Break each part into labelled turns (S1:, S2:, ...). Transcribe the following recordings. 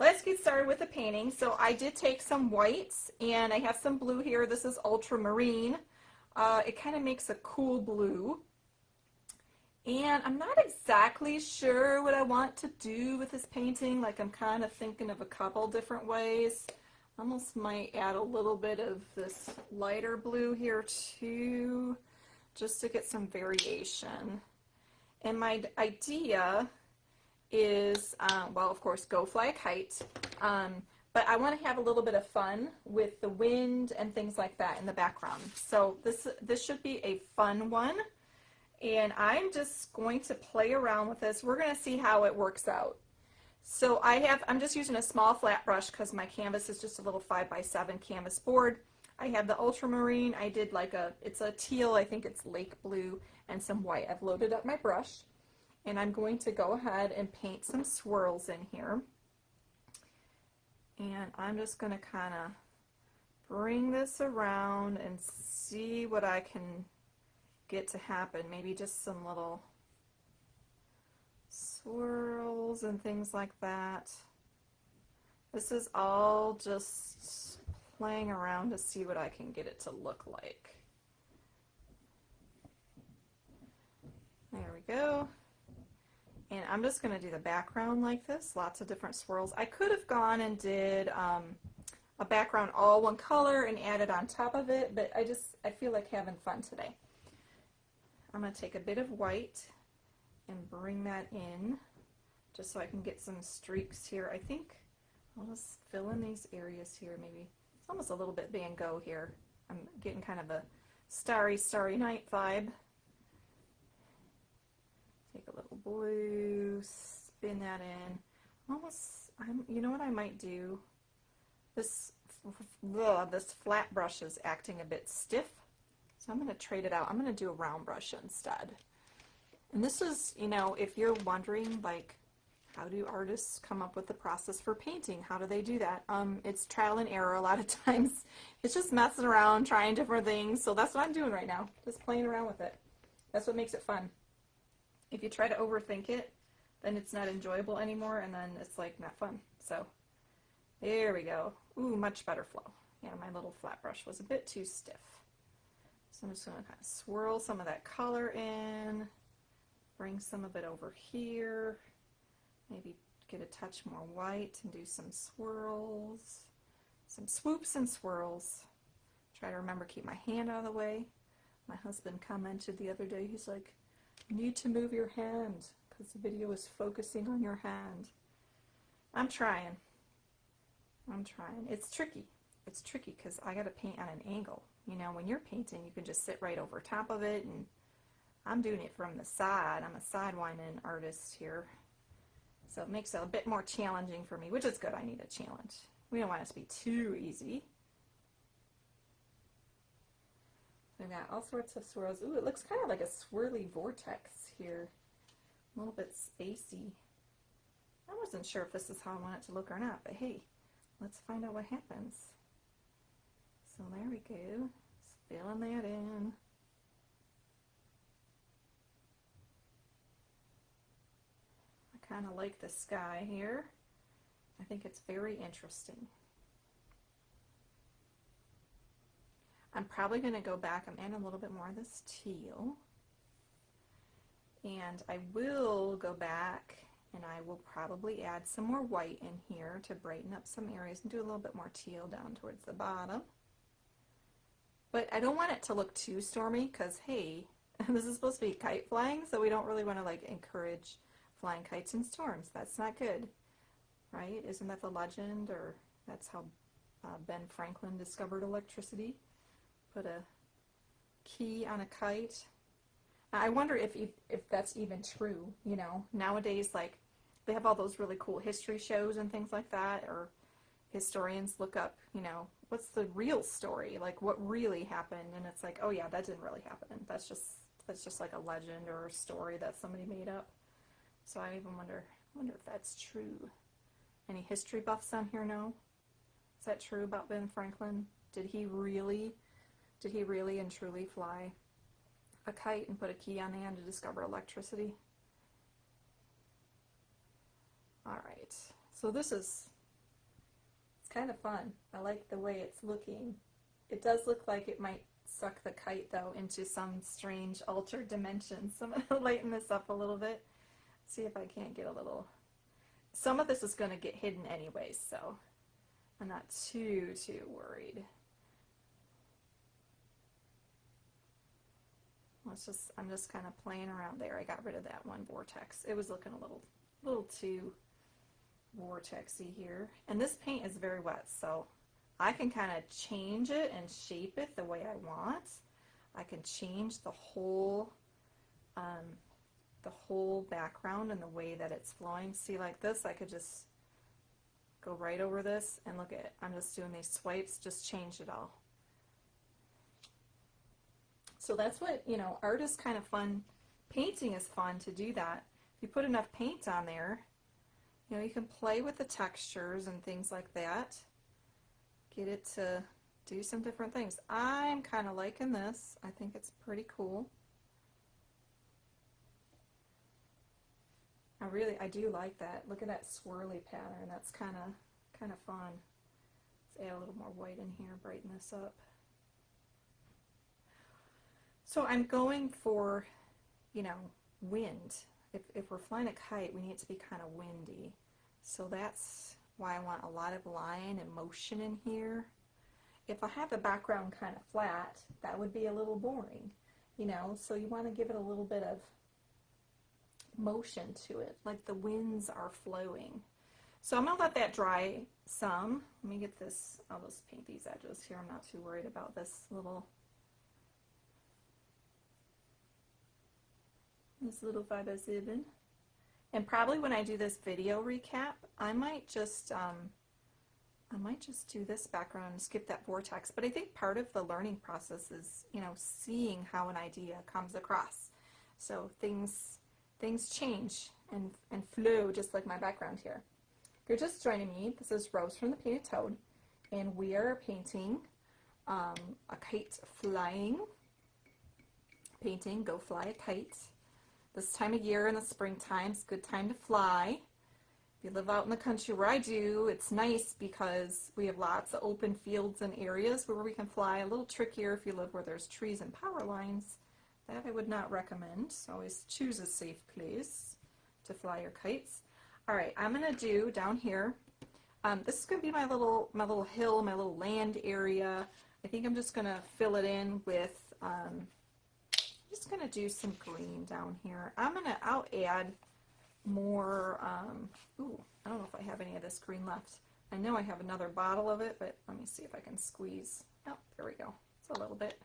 S1: let's get started with the painting. So I did take some whites and I have some blue here. This is ultramarine. It kind of makes a cool blue. And I'm not exactly sure what I want to do with this painting. Like, I'm kind of thinking of a couple different ways. Almost might add a little bit of this lighter blue here too, just to get some variation. And my idea is, well, of course, go fly a kite. But I want to have a little bit of fun with the wind and things like that in the background. So this should be a fun one. And I'm just going to play around with this. We're going to see how it works out. So I'm just using a small flat brush because my canvas is just a little 5x7 canvas board. I have the ultramarine. I did it's a teal, I think it's lake blue, and some white. I've loaded up my brush and I'm going to go ahead and paint some swirls in here. And I'm just going to kind of bring this around and see what I can get to happen. Maybe just some little swirls and things like that. This is all just playing around to see what I can get it to look like. There we go. And I'm just going to do the background like this, lots of different swirls. I could have gone and did a background all one color and added on top of it, but I feel like having fun today. I'm going to take a bit of white and bring that in just so I can get some streaks here. I think I'll just fill in these areas here maybe. It's almost a little bit Van Gogh here. I'm getting kind of a starry, starry night vibe. Take a little blue, spin that in. You know what I might do? This flat brush is acting a bit stiff, so I'm going to trade it out. I'm going to do a round brush instead. And this is, if you're wondering, like, how do artists come up with the process for painting? How do they do that? It's trial and error a lot of times. It's just messing around, trying different things. So that's what I'm doing right now, just playing around with it. That's what makes it fun. If you try to overthink it, then it's not enjoyable anymore, and then it's like not fun. So there we go. Ooh, much better flow. Yeah, my little flat brush was a bit too stiff. So I'm just going to kind of swirl some of that color in, bring some of it over here, maybe get a touch more white and do some swirls, some swoops and swirls. Try to remember to keep my hand out of the way. My husband commented the other day, he's like, you need to move your hand because the video is focusing on your hand. I'm trying. It's tricky. It's tricky because I got to paint on an angle. When you're painting, you can just sit right over top of it, and I'm doing it from the side. I'm a sidewinding artist here. So it makes it a bit more challenging for me, which is good. I need a challenge. We don't want it to be too easy. We've got all sorts of swirls. Ooh, it looks kind of like a swirly vortex here. A little bit spacey. I wasn't sure if this is how I want it to look or not, but hey, let's find out what happens. So there we go. Just filling that in. I kind of like the sky here. I think it's very interesting. I'm probably going to go back. I'm adding a little bit more of this teal. And I will go back and I will probably add some more white in here to brighten up some areas and do a little bit more teal down towards the bottom. But I don't want it to look too stormy because, hey, this is supposed to be kite flying, so we don't really want to encourage flying kites in storms. That's not good, right? Isn't that the legend? Or that's how Ben Franklin discovered electricity? Put a key on a kite. I wonder if that's even true, Nowadays, they have all those really cool history shows and things like that, or historians look up, what's the real story? What really happened? And it's like, oh yeah, that didn't really happen. That's just like a legend or a story that somebody made up. So I even wonder if that's true. Any history buffs on here know? Is that true about Ben Franklin? Did he really and truly fly a kite and put a key on the end to discover electricity? Alright, so this is kind of fun. I like the way it's looking. It does look like it might suck the kite though into some strange altered dimension. So I'm going to lighten this up a little bit. See if I can't get a little... Some of this is going to get hidden anyways, so I'm not too worried. I'm just kind of playing around there. I got rid of that one vortex. It was looking a little too vortexy here. And this paint is very wet, so I can kind of change it and shape it the way I want. I can change the whole background and the way that it's flowing. See, like this, I could just go right over this and look at it. I'm just doing these swipes, just change it all. So that's what, you know, art is kind of fun. Painting is fun to do that. If you put enough paint on there, you know, you can play with the textures and things like that. Get it to do some different things. I'm kind of liking this. I think it's pretty cool. I do like that. Look at that swirly pattern. That's kind of fun. Let's add a little more white in here, brighten this up. So I'm going for, you know, wind. If we're flying a kite, we need it to be kind of windy. So that's why I want a lot of line and motion in here. If I have the background kind of flat, that would be a little boring, you know, so you want to give it a little bit of motion to it, like the winds are flowing. So I'm going to let that dry some. Let me get this, I'll just paint these edges here. I'm not too worried about this little 5x7. And probably when I do this video recap, I might just do this background and skip that vortex. But I think part of the learning process is, you know, seeing how an idea comes across. So things change and flow, just like my background here. If you're just joining me, this is Rose from the Painted Toad, and we are painting a kite flying. Painting Go Fly a Kite. This time of year in the springtime, it's a good time to fly. If you live out in the country where I do, it's nice because we have lots of open fields and areas where we can fly. A little trickier if you live where there's trees and power lines. That I would not recommend. So always choose a safe place to fly your kites. All right, I'm gonna do down here. This is gonna be my little hill, my little land area. I think I'm just gonna fill it in with. Just gonna do some green down here. I'll add more. Ooh, I don't know if I have any of this green left. I know I have another bottle of it, but let me see if I can squeeze. Oh, there we go. It's a little bit.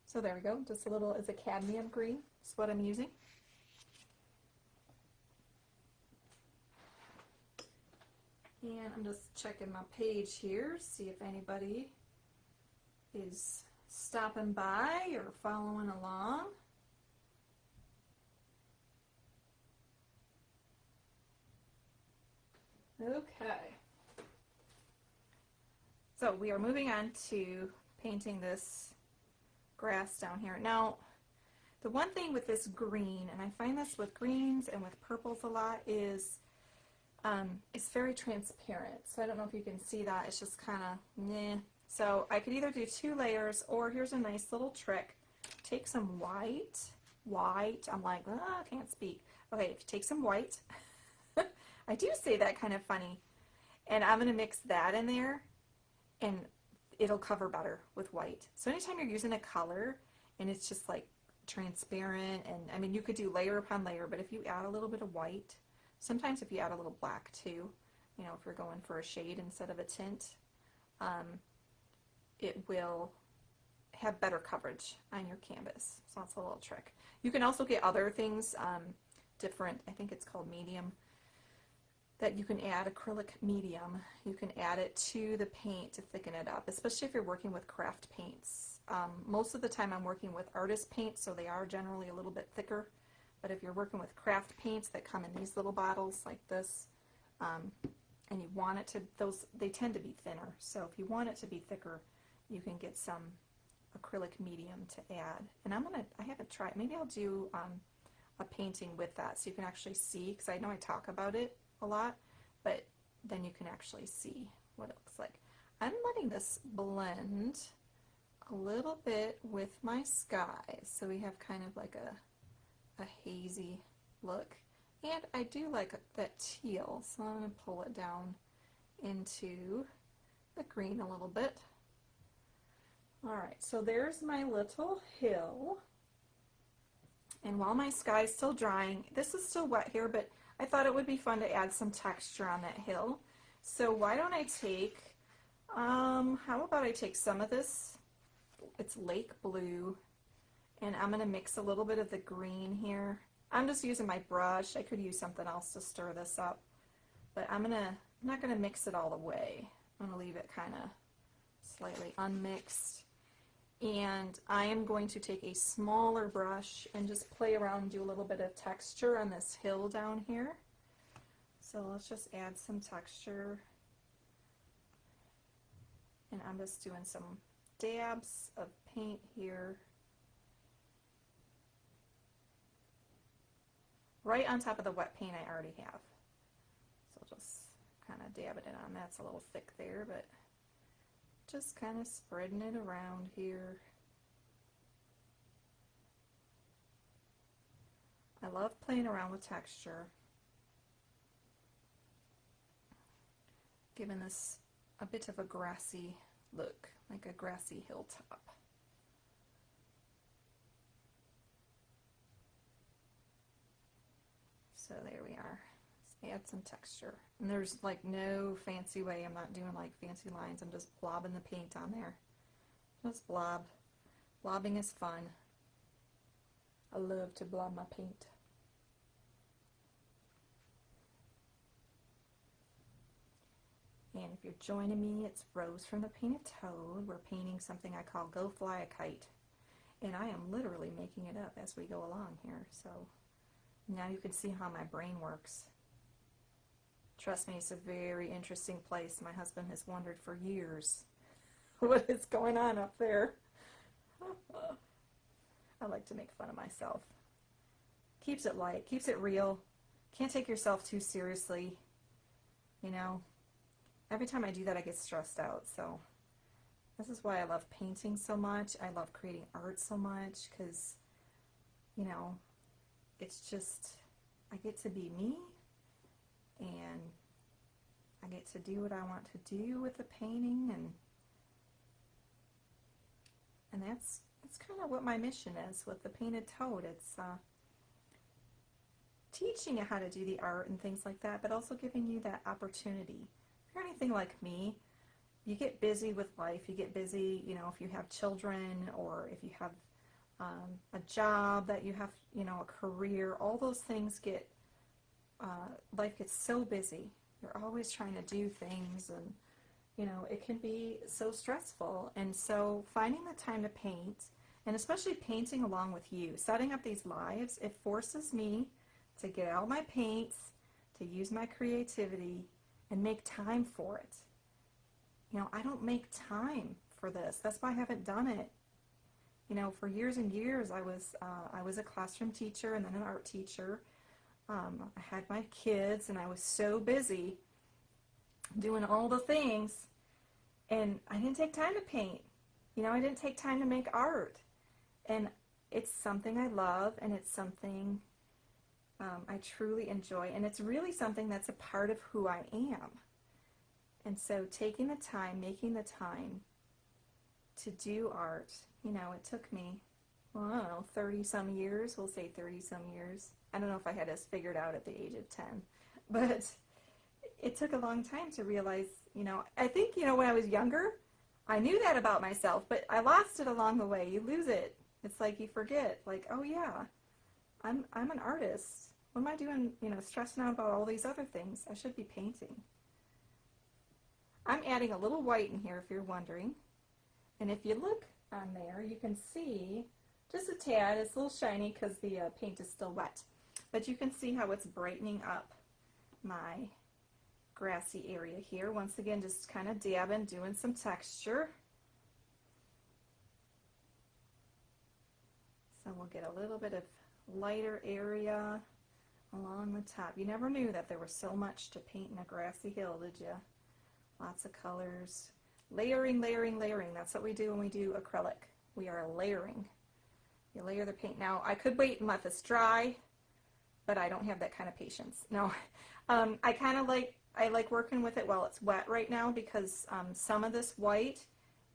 S1: So there we go, just a little, it's a cadmium green, is what I'm using. And I'm just checking my page here, see if anybody is stopping by or following along. Okay. So we are moving on to painting this grass down here. Now, the one thing with this green, and I find this with greens and with purples a lot, is it's very transparent. So I don't know if you can see that. It's just kind of meh. So I could either do 2 layers, or here's a nice little trick. Take some white. I'm like, oh, I can't speak. Okay, if you take some white, I do say that kind of funny, and I'm going to mix that in there, and it'll cover better with white. So anytime you're using a color and it's just like transparent, and I mean, you could do layer upon layer, but if you add a little bit of white, sometimes if you add a little black too, you know, if you're going for a shade instead of a tint, it will have better coverage on your canvas. So that's a little trick. You can also get other things, different, I think it's called medium, that you can add, acrylic medium. You can add it to the paint to thicken it up, especially if you're working with craft paints. Most of the time I'm working with artist paints, so they are generally a little bit thicker. But if you're working with craft paints that come in these little bottles like this, and you want it to, they tend to be thinner. So if you want it to be thicker, you can get some acrylic medium to add. And I haven't tried, maybe I'll do a painting with that so you can actually see, because I know I talk about it a lot, but then you can actually see what it looks like. I'm letting this blend a little bit with my sky, so we have kind of like a hazy look. And I do like that teal, so I'm going to pull it down into the green a little bit. Alright, so there's my little hill. And while my sky's still drying, this is still wet here, but I thought it would be fun to add some texture on that hill. So why don't I take, how about I take some of this, it's lake blue, and I'm going to mix a little bit of the green here. I'm just using my brush. I could use something else to stir this up, but I'm not going to mix it all the way. I'm going to leave it kind of slightly unmixed. And I am going to take a smaller brush and just play around and do a little bit of texture on this hill down here. So let's just add some texture. And I'm just doing some dabs of paint here. Right on top of the wet paint I already have. So just kind of dab it in on. That's a little thick there, but just kind of spreading it around here. I love playing around with texture, giving this a bit of a grassy look, like a grassy hilltop. So there we are. Let's add some texture. And there's like no fancy way. I'm not doing like fancy lines. I'm just blobbing the paint on there. Just blob. Blobbing is fun. I love to blob my paint. And if you're joining me, it's Rose from the Painted Toad. We're painting something I call Go Fly a Kite. And I am literally making it up as we go along here. So now you can see how my brain works. Trust me, it's a very interesting place. My husband has wondered for years what is going on up there. I like to make fun of myself. Keeps it light, keeps it real. Can't take yourself too seriously. You know, every time I do that I get stressed out. So this is why I love painting so much. I love creating art so much because, you know, it's just, I get to be me. And I get to do what I want to do with the painting, and that's kind of what my mission is with the Painted Toad. It's teaching you how to do the art and things like that, but also giving you that opportunity. If you're anything like me, you get busy with life. You get busy, you know, if you have children or if you have a job that you have, you know, a career. All those things get life gets so busy. You're always trying to do things, and you know, it can be so stressful. And so finding the time to paint, and especially painting along with you, setting up these lives, it forces me to get out my paints, to use my creativity, and make time for it. You know, I don't make time for this. That's why I haven't done it. You know, for years and years, I was a classroom teacher and then an art teacher. I had my kids and I was so busy doing all the things, and I didn't take time to paint. You know, I didn't take time to make art. And it's something I love, and it's something I truly enjoy, and it's really something that's a part of who I am. And so taking the time, making the time to do art, you know, it took me, well, I don't know, 30 some years, we'll say 30 some years. I don't know if I had this figured out at the age of 10, but it took a long time to realize, you know, I think, you know, when I was younger, I knew that about myself, but I lost it along the way. You lose it. It's like you forget, like, oh yeah, I'm an artist. What am I doing, you know, stressing out about all these other things? I should be painting. I'm adding a little white in here if you're wondering. And if you look on there, you can see just a tad. It's a little shiny because the paint is still wet. But you can see how it's brightening up my grassy area here. Once again, just kind of dabbing, doing some texture. So we'll get a little bit of lighter area along the top. You never knew that there was so much to paint in a grassy hill, did you? Lots of colors. Layering, layering, layering. That's what we do when we do acrylic. We are layering. You layer the paint. Now, I could wait and let this dry, but I don't have that kind of patience. No, I like working with it while it's wet right now because some of this white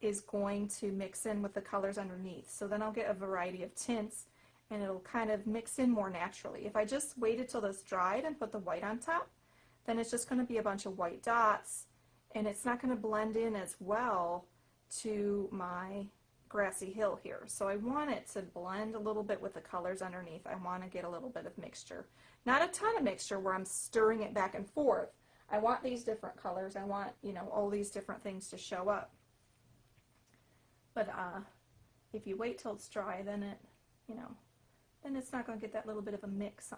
S1: is going to mix in with the colors underneath. So then I'll get a variety of tints and it'll kind of mix in more naturally. If I just waited till this dried and put the white on top, then it's just going to be a bunch of white dots and it's not going to blend in as well to my grassy hill here. So I want it to blend a little bit with the colors underneath. I want to get a little bit of mixture. Not a ton of mixture where I'm stirring it back and forth. I want these different colors. I want, you know, all these different things to show up. But if you wait till it's dry, then it, you know, then it's not going to get that little bit of a mix.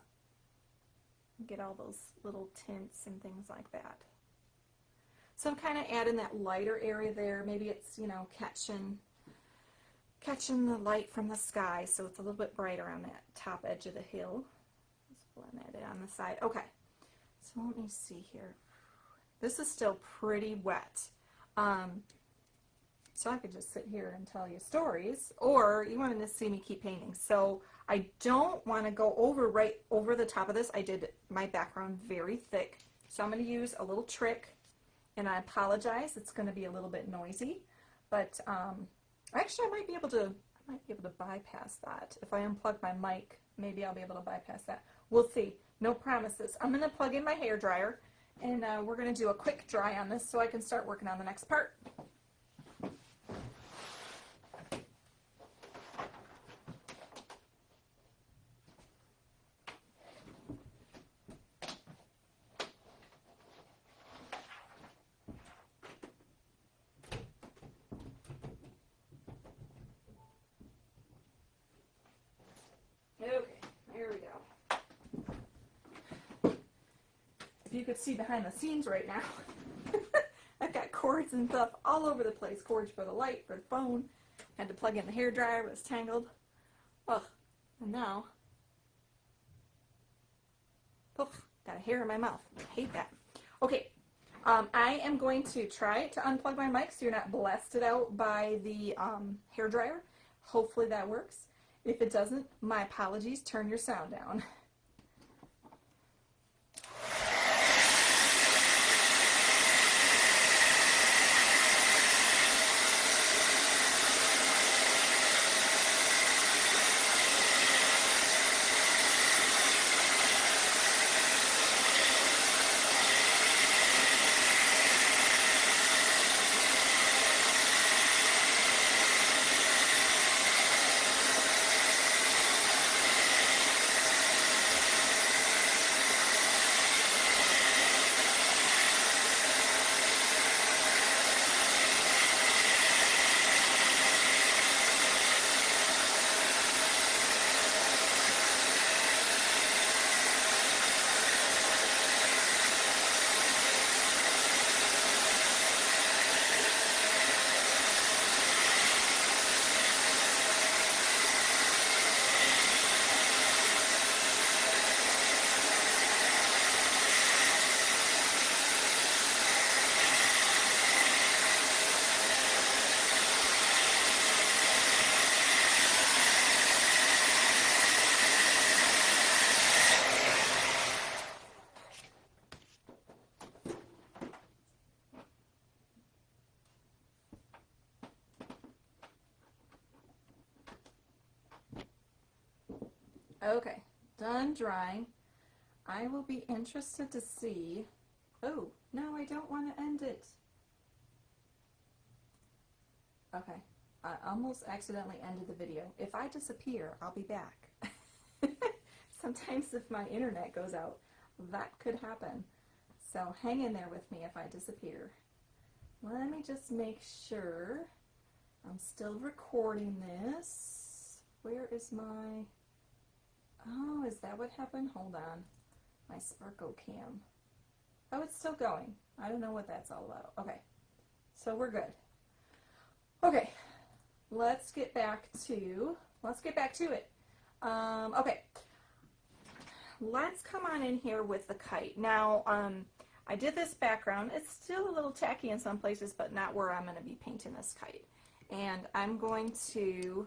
S1: Get all those little tints and things like that. So I'm kind of adding that lighter area there. Maybe it's, you know, catching the light from the sky, so it's a little bit brighter on that top edge of the hill. Just blend that in on the side. Okay, so let me see here. This is still pretty wet. So I could just sit here and tell you stories, or you wanted to see me keep painting. So I don't want to go right over the top of this. I did my background very thick, so I'm going to use a little trick, and I apologize. It's going to be a little bit noisy, but actually I might be able to bypass that. If I unplug my mic, maybe I'll be able to bypass that. We'll see. No promises. I'm going to plug in my hair dryer, and we're going to do a quick dry on this so I can start working on the next part. Okay, here we go. If you could see behind the scenes right now, I've got cords and stuff all over the place. Cords for the light, for the phone. Had to plug in the hair dryer, it was tangled. Ugh, and now, poof, got a hair in my mouth. I hate that. Okay, I am going to try to unplug my mic so you're not blasted out by the hair dryer. Hopefully that works. If it doesn't, my apologies. Turn your sound down. Okay, done drying. I will be interested to see. Oh, no, I don't want to end it. Okay, I almost accidentally ended the video. If I disappear, I'll be back. Sometimes if my internet goes out, that could happen. So hang in there with me if I disappear. Let me just make sure I'm still recording this. Where is my... Oh, is that what happened? Hold on. My Sparko cam. Oh, it's still going. I don't know what that's all about. Okay, so we're good. Okay, let's get back to it. Okay, let's come on in here with the kite. Now, I did this background. It's still a little tacky in some places, but not where I'm going to be painting this kite. And I'm going to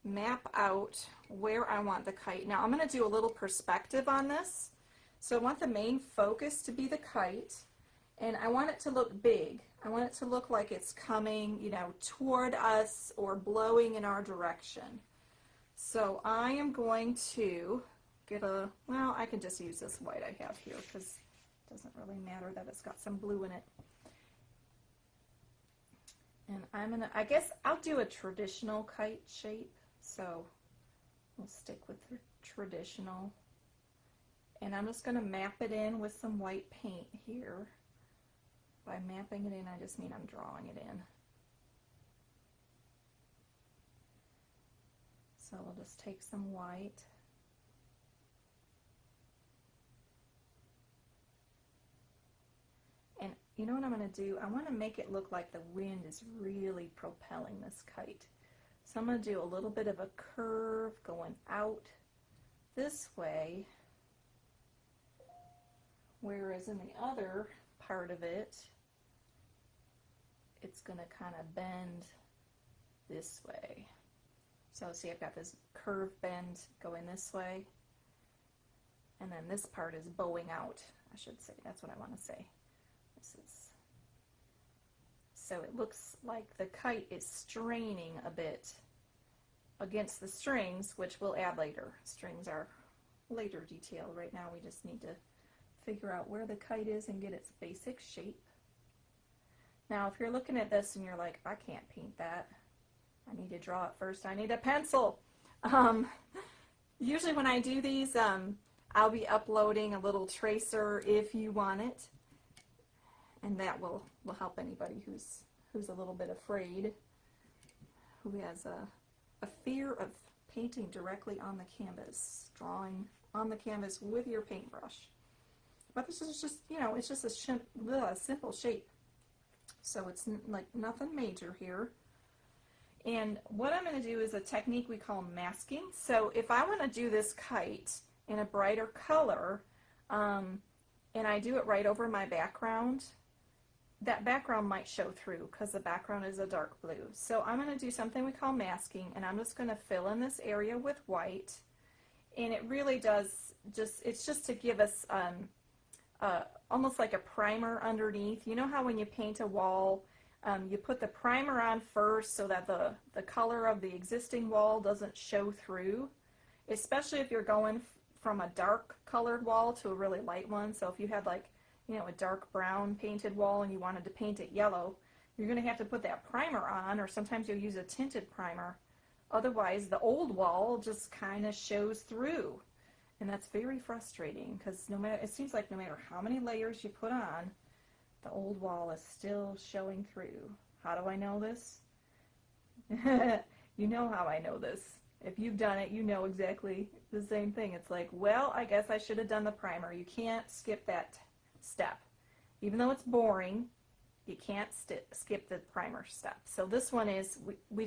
S1: map out where I want the kite. Now, I'm going to do a little perspective on this. So I want the main focus to be the kite, and I want it to look big. I want it to look like it's coming, you know, toward us or blowing in our direction. So I am going to get a, well, I can just use this white I have here because it doesn't really matter that it's got some blue in it. And I'm gonna, I guess I'll do a traditional kite shape. So we'll stick with the traditional. And I'm just gonna map it in with some white paint here. By mapping it in, I just mean I'm drawing it in. So we'll just take some white. And you know what I'm going to do? I want to make it look like the wind is really propelling this kite. So I'm going to do a little bit of a curve going out this way, whereas in the other part of it, it's going to kind of bend this way. So see, I've got this curve bend going this way, and then this part is bowing out, I should say. That's what I want to say. This is, so it looks like the kite is straining a bit against the strings, which we'll add later. Strings are later detail. Right now we just need to figure out where the kite is and get its basic shape. Now if you're looking at this and you're like, I can't paint that, I need to draw it first, I need a pencil. Usually when I do these, I'll be uploading a little tracer if you want it, and that will help anybody who's a little bit afraid, who has a fear of painting directly on the canvas, drawing on the canvas with your paintbrush. But this is just, you know, it's just a simple shape. So it's like nothing major here. And what I'm going to do is a technique we call masking. So if I want to do this kite in a brighter color, and I do it right over my background, that background might show through because the background is a dark blue. So I'm going to do something we call masking, and I'm just going to fill in this area with white. And it really does it's just to give us almost like a primer underneath. You know how when you paint a wall, you put the primer on first so that the color of the existing wall doesn't show through, especially if you're going from a dark colored wall to a really light one. So if you had, like, you know, a dark brown painted wall and you wanted to paint it yellow, you're going to have to put that primer on, or sometimes you'll use a tinted primer. Otherwise the old wall just kind of shows through, and that's very frustrating because it seems like no matter how many layers you put on, the old wall is still showing through. How do I know this? You know how I know this. If you've done it, you know exactly the same thing. It's like, well, I guess I should have done the primer. You can't skip that step. Even though it's boring, you can't skip the primer step. So this one is,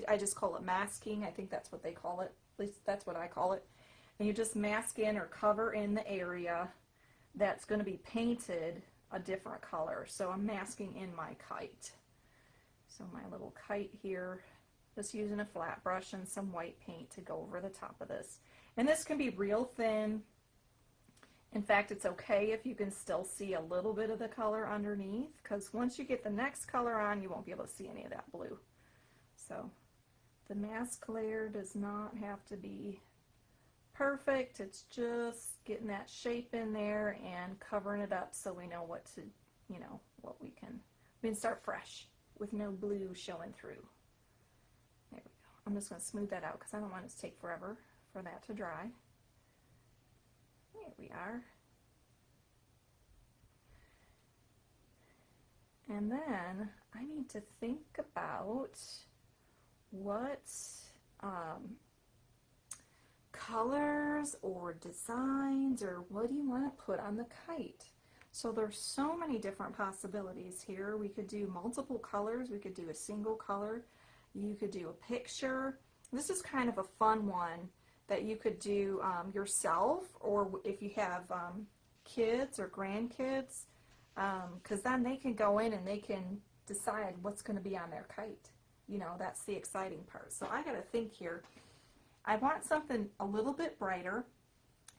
S1: I just call it masking. I think that's what they call it. At least that's what I call it. And you just mask in or cover in the area that's going to be painted a different color. So I'm masking in my kite. So my little kite here, just using a flat brush and some white paint to go over the top of this. And this can be real thin. In fact, it's okay if you can still see a little bit of the color underneath, because once you get the next color on, you won't be able to see any of that blue. So the mask layer does not have to be perfect. It's just getting that shape in there and covering it up so we know what to, you know, what we can start fresh with no blue showing through. There we go. I'm just going to smooth that out because I don't want it to take forever for that to dry. There we are. And then I need to think about what colors or designs, or what do you want to put on the kite? So there's so many different possibilities here. We could do multiple colors. We could do a single color. You could do a picture. This is kind of a fun one that you could do yourself, or if you have kids or grandkids, because then they can go in and they can decide what's going to be on their kite. You know, that's the exciting part. So I got to think here. I want something a little bit brighter,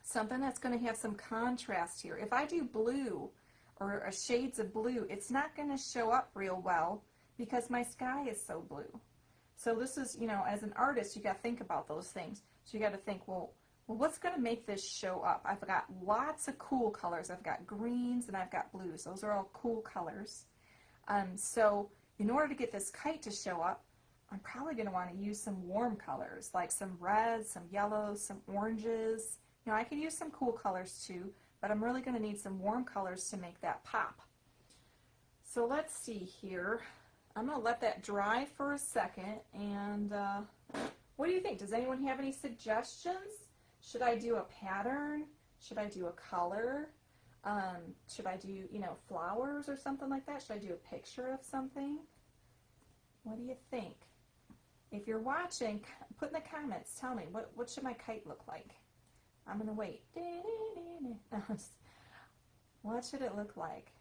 S1: something that's going to have some contrast here. If I do blue or shades of blue, it's not going to show up real well because my sky is so blue. So this is, you know, as an artist, you got to think about those things. So you got to think, well, what's going to make this show up? I've got lots of cool colors. I've got greens and I've got blues. Those are all cool colors. So in order to get this kite to show up, I'm probably going to want to use some warm colors, like some reds, some yellows, some oranges. You know, I could use some cool colors too, but I'm really going to need some warm colors to make that pop. So let's see here. I'm going to let that dry for a second, and what do you think? Does anyone have any suggestions? Should I do a pattern? Should I do a color? Should I do, you know, flowers or something like that? Should I do a picture of something? What do you think? If you're watching, put in the comments, tell me, what should my kite look like? I'm going to wait. What should it look like?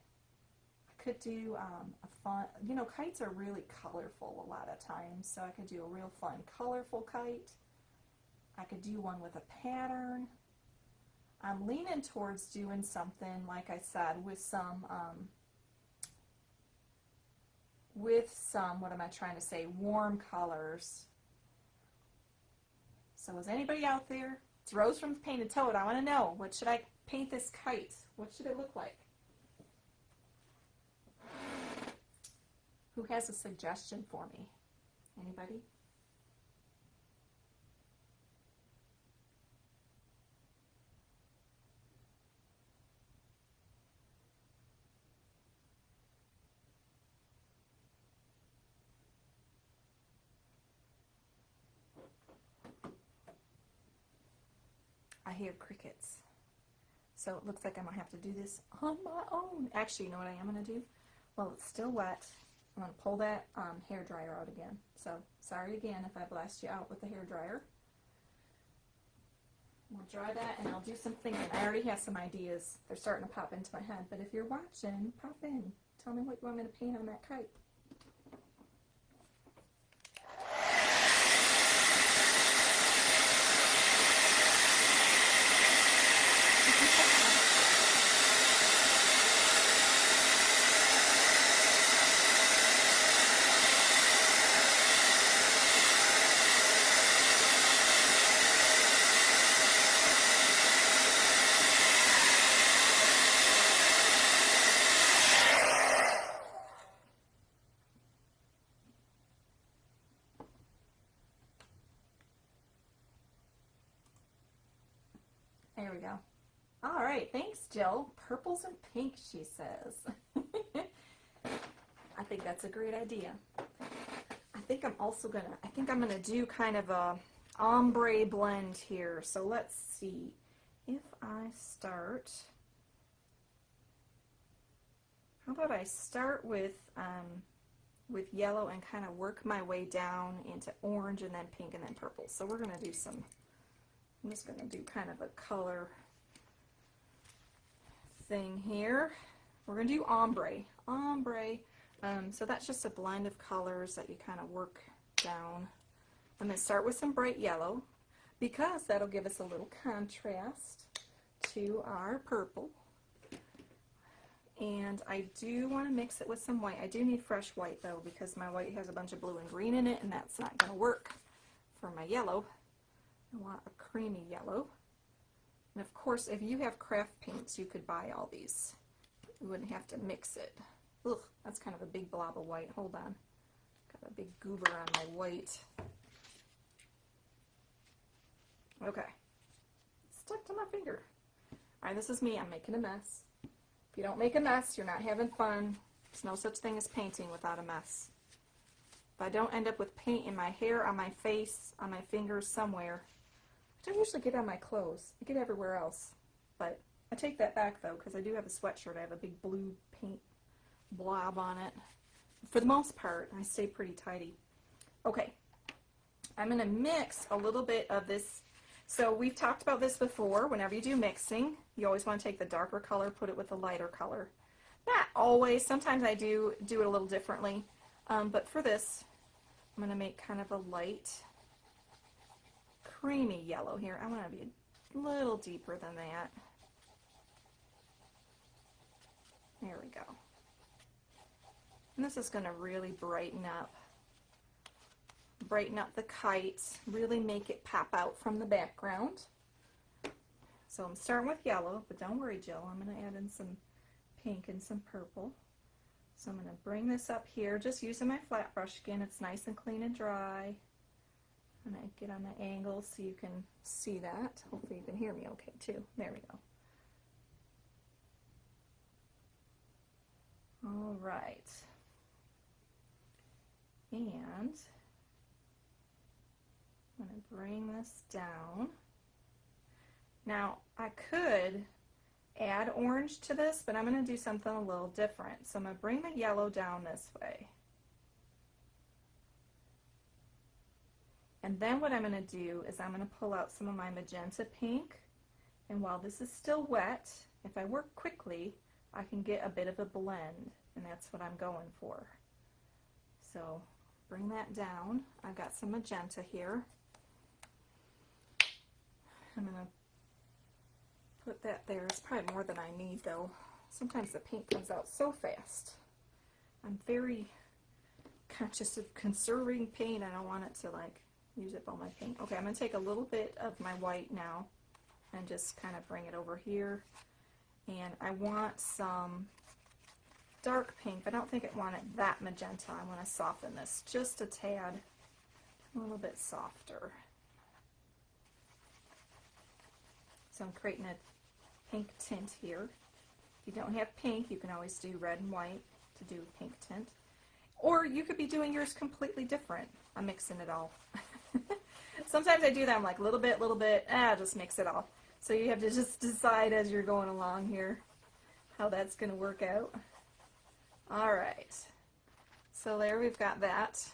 S1: I could do a fun, you know, kites are really colorful a lot of times, so I could do a real fun, colorful kite. I could do one with a pattern. I'm leaning towards doing something, like I said, with some, what am I trying to say, warm colors. So is anybody out there? It's Rose from the Painted Toad. I want to know, what should I paint this kite? What should it look like? Who has a suggestion for me? Anybody? I hear crickets. So it looks like I'm going to have to do this on my own. Actually, you know what I am going to do? Well, it's still wet. I'm going to pull that hair dryer out again. So sorry again if I blast you out with the hair dryer. I'll dry that and I'll do some thinking. I already have some ideas. They're starting to pop into my head. But if you're watching, pop in. Tell me what you want me to paint on that kite. There we go. All right, thanks, Jill. Purples and pink, she says. I think that's a great idea. I think I'm gonna do kind of a ombre blend here. So let's see. If I start, how about I start with yellow and kind of work my way down into orange and then pink and then purple. So we're gonna do some, I'm just going to do kind of a color thing here. We're going to do ombre. So that's just a blend of colors that you kind of work down. I'm going to start with some bright yellow because that'll give us a little contrast to our purple. And I do want to mix it with some white. I do need fresh white though because my white has a bunch of blue and green in it and that's not going to work for my yellow. I want a creamy yellow. And of course, if you have craft paints, you could buy all these. You wouldn't have to mix it. Ugh, that's kind of a big blob of white. Hold on. Got a big goober on my white. Okay. It's stuck to my finger. Alright, this is me. I'm making a mess. If you don't make a mess, you're not having fun. There's no such thing as painting without a mess. If I don't end up with paint in my hair, on my face, on my fingers, somewhere, I don't usually get on my clothes. I get everywhere else. But I take that back though, because I do have a sweatshirt. I have a big blue paint blob on it. For the most part, I stay pretty tidy. Okay, I'm going to mix a little bit of this. So we've talked about this before. Whenever you do mixing, you always want to take the darker color, put it with the lighter color. Not always. Sometimes I do it a little differently. But for this, I'm going to make kind of a light creamy yellow here. I want to be a little deeper than that. There we go. And this is going to really brighten up the kite, really make it pop out from the background. So I'm starting with yellow, but don't worry, Jill, I'm going to add in some pink and some purple. So I'm going to bring this up here, just using my flat brush again. It's nice and clean and dry. I'm going to get on the angle so you can see that. Hopefully you can hear me okay too. There we go. All right. And I'm going to bring this down. Now, I could add orange to this, but I'm going to do something a little different. So I'm going to bring the yellow down this way. And then what I'm going to do is I'm going to pull out some of my magenta pink. And while this is still wet, if I work quickly, I can get a bit of a blend. And that's what I'm going for. So bring that down. I've got some magenta here. I'm going to put that there. It's probably more than I need though. Sometimes the paint comes out so fast. I'm very conscious of conserving paint. I don't want it to like use up all my paint. Okay, I'm going to take a little bit of my white now and just kind of bring it over here. And I want some dark pink, but I don't think I want it that magenta. I want to soften this just a tad, a little bit softer. So I'm creating a pink tint here. If you don't have pink, you can always do red and white to do pink tint. Or you could be doing yours completely different. I'm mixing it all. Sometimes I do that. I'm like, little bit, just mix it all. So you have to just decide as you're going along here how that's going to work out. All right. So there we've got that.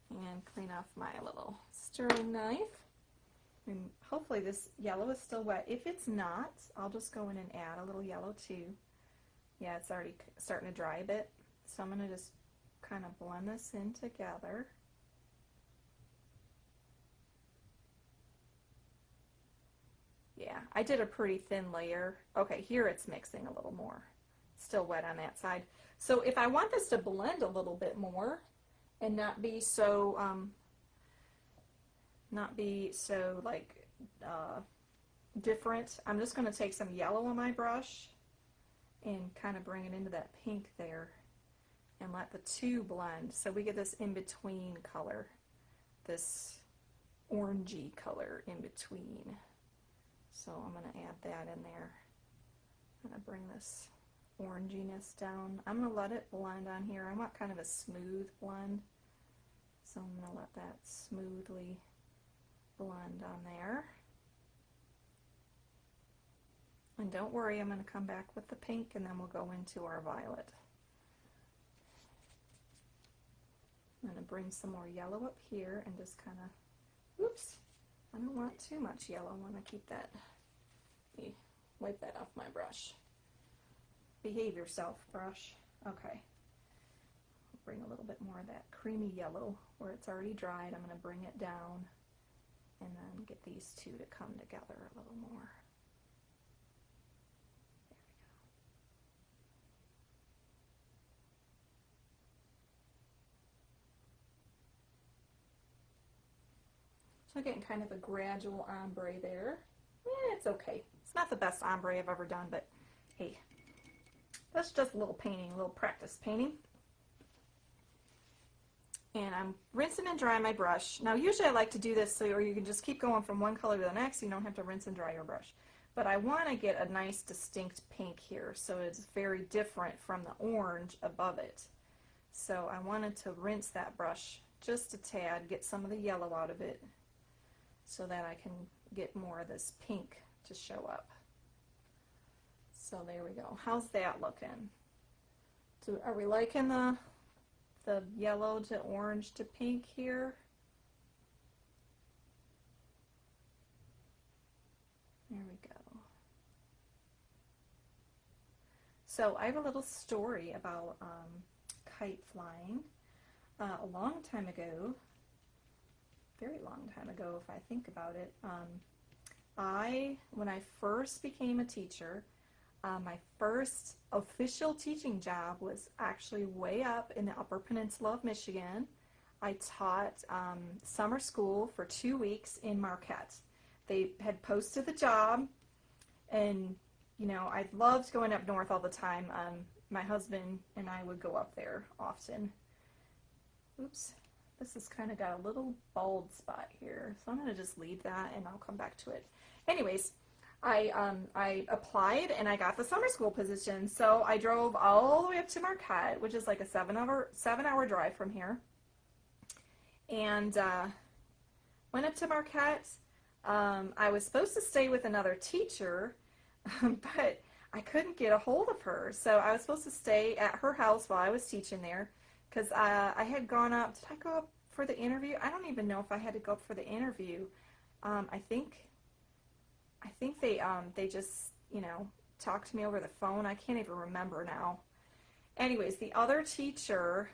S1: And clean off my little stirring knife. And hopefully this yellow is still wet. If it's not, I'll just go in and add a little yellow too. Yeah, it's already starting to dry a bit. So I'm going to just kind of blend this in together. Yeah, I did a pretty thin layer. Okay, here it's mixing a little more. Still wet on that side. So if I want this to blend a little bit more and not be so like different, I'm just going to take some yellow on my brush and kind of bring it into that pink there and let the two blend so we get this in-between color, this orangey color in between. So I'm going to add that in there. I'm going to bring this oranginess down. I'm going to let it blend on here. I want kind of a smooth blend, so I'm going to let that smoothly blend on there. And don't worry, I'm going to come back with the pink and then we'll go into our violet. I'm going to bring some more yellow up here and just kind of, oops, I don't want too much yellow. I want to keep that, let me wipe that off my brush. Behave yourself, brush. Okay. Bring a little bit more of that creamy yellow where it's already dried. I'm going to bring it down and then get these two to come together a little more. So getting kind of a gradual ombre there. It's okay. It's not the best ombre I've ever done, but hey, that's just a little painting, a little practice painting. And I'm rinsing and drying my brush. Now usually I like to do this so or you can just keep going from one color to the next. You don't have to rinse and dry your brush. But I want to get a nice distinct pink here so it's very different from the orange above it. So I wanted to rinse that brush just a tad, get some of the yellow out of it so that I can get more of this pink to show up. So there we go. How's that looking? So are we liking the yellow to orange to pink here? So I have a little story about kite flying. A long time ago, very long time ago if I think about it, when I first became a teacher, my first official teaching job was actually way up in the Upper Peninsula of Michigan. I taught summer school for 2 weeks in Marquette. They had posted the job, and I loved going up north all the time. My husband and I would go up there often. Oops, this has kind of got a little bald spot here, so I'm going to just leave that and I'll come back to it. Anyways, I applied and I got the summer school position, so I drove all the way up to Marquette, which is like a 7-hour drive from here, and went up to Marquette. I was supposed to stay with another teacher, but I couldn't get a hold of her, so I was supposed to stay at her house while I was teaching there, because I had gone up. Did I go up for the interview? I don't even know if I had to go up for the interview. I think they just talked to me over the phone. I can't even remember now. Anyways, the other teacher,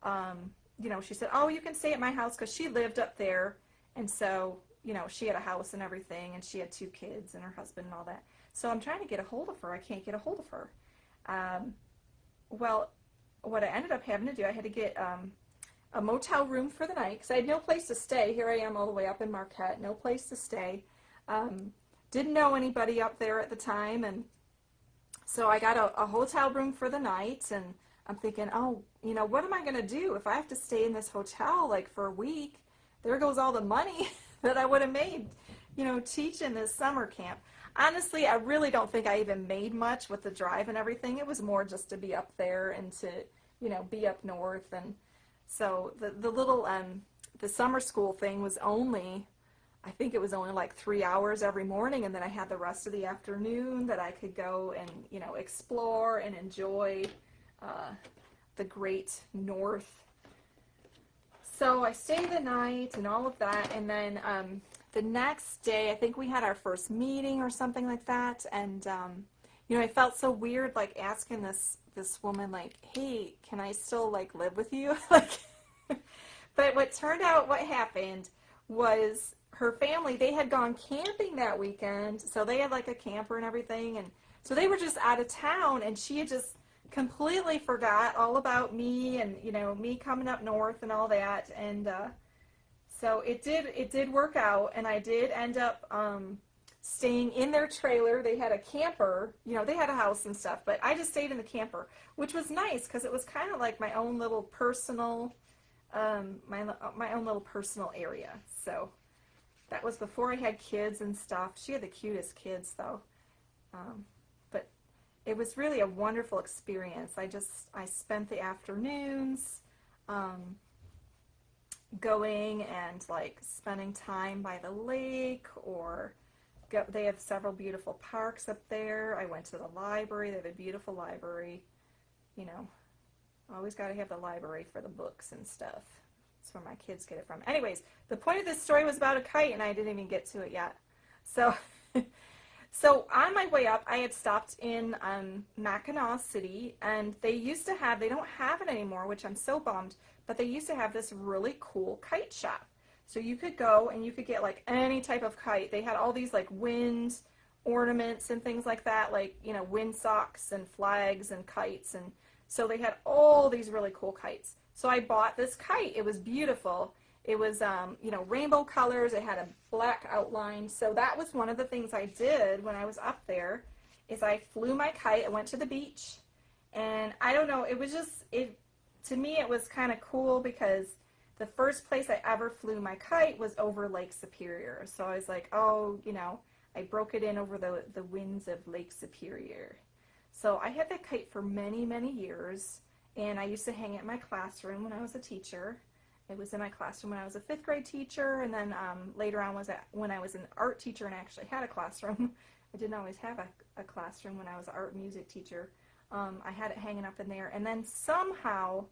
S1: she said, "Oh, you can stay at my house," because she lived up there, and so she had a house and everything, and she had 2 kids and her husband and all that. So I'm trying to get a hold of her. I can't get a hold of her. Well, what I ended up having to do, I had to get a motel room for the night because I had no place to stay. Here I am all the way up in Marquette, no place to stay. Didn't know anybody up there at the time, and so I got a hotel room for the night, and I'm thinking, oh, what am I going to do if I have to stay in this hotel like for a week? There goes all the money that I would have made, teaching this summer camp. Honestly, I really don't think I even made much with the drive and everything. It was more just to be up there and to, be up north. And so the little, the summer school thing was only, I think it was only like 3 hours every morning, and then I had the rest of the afternoon that I could go and, explore and enjoy the great north. So I stayed the night and all of that, and then the next day, I think we had our first meeting or something like that, and I felt so weird, like asking this woman, like, "Hey, can I still like live with you?" But what happened was her family, they had gone camping that weekend, so they had like a camper and everything, and so they were just out of town, and she had just completely forgot all about me and me coming up north and all that, and so it did work out, and I did end up staying in their trailer. They had a camper, they had a house and stuff, but I just stayed in the camper, which was nice because it was kind of like my own little personal my own little personal area. So that was before I had kids and stuff. She had the cutest kids though, but it was really a wonderful experience. I spent the afternoons going and like spending time by the lake, or they have several beautiful parks up there. I went to the library. They have a beautiful library. Always got to have the library for the books and stuff. That's where my kids get it from. Anyways, the point of this story was about a kite, and I didn't even get to it yet. So so on my way up, I had stopped in Mackinac City, and they don't have it anymore, which I'm so bummed, but they used to have this really cool kite shop. So you could go and you could get like any type of kite. They had all these like wind ornaments and things like that, like, wind socks and flags and kites, and so they had all these really cool kites. So I bought this kite. It was beautiful. It was, rainbow colors. It had a black outline. So that was one of the things I did when I was up there, is I flew my kite. I went to the beach, and I don't know, it was just, to me it was kind of cool because the first place I ever flew my kite was over Lake Superior. So I was like, oh, I broke it in over the winds of Lake Superior. So I had that kite for many, many years, and I used to hang it in my classroom when I was a teacher. It was in my classroom when I was a 5th grade teacher, and then later on when I was an art teacher and actually had a classroom. I didn't always have a classroom when I was an art and music teacher. I had it hanging up in there, and then somehow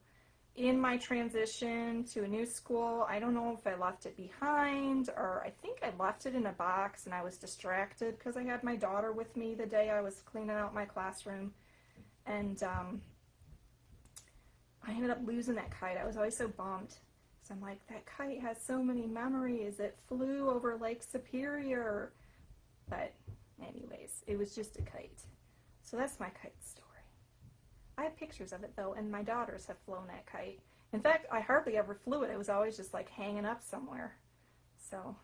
S1: in my transition to a new school, I don't know if I left it behind, or I think I left it in a box and I was distracted because I had my daughter with me the day I was cleaning out my classroom. And I ended up losing that kite. I was always so bummed. So I'm like, that kite has so many memories. It flew over Lake Superior. But anyways, it was just a kite. So that's my kite story. I have pictures of it though, and my daughters have flown that kite. In fact, I hardly ever flew it. It was always just like hanging up somewhere. So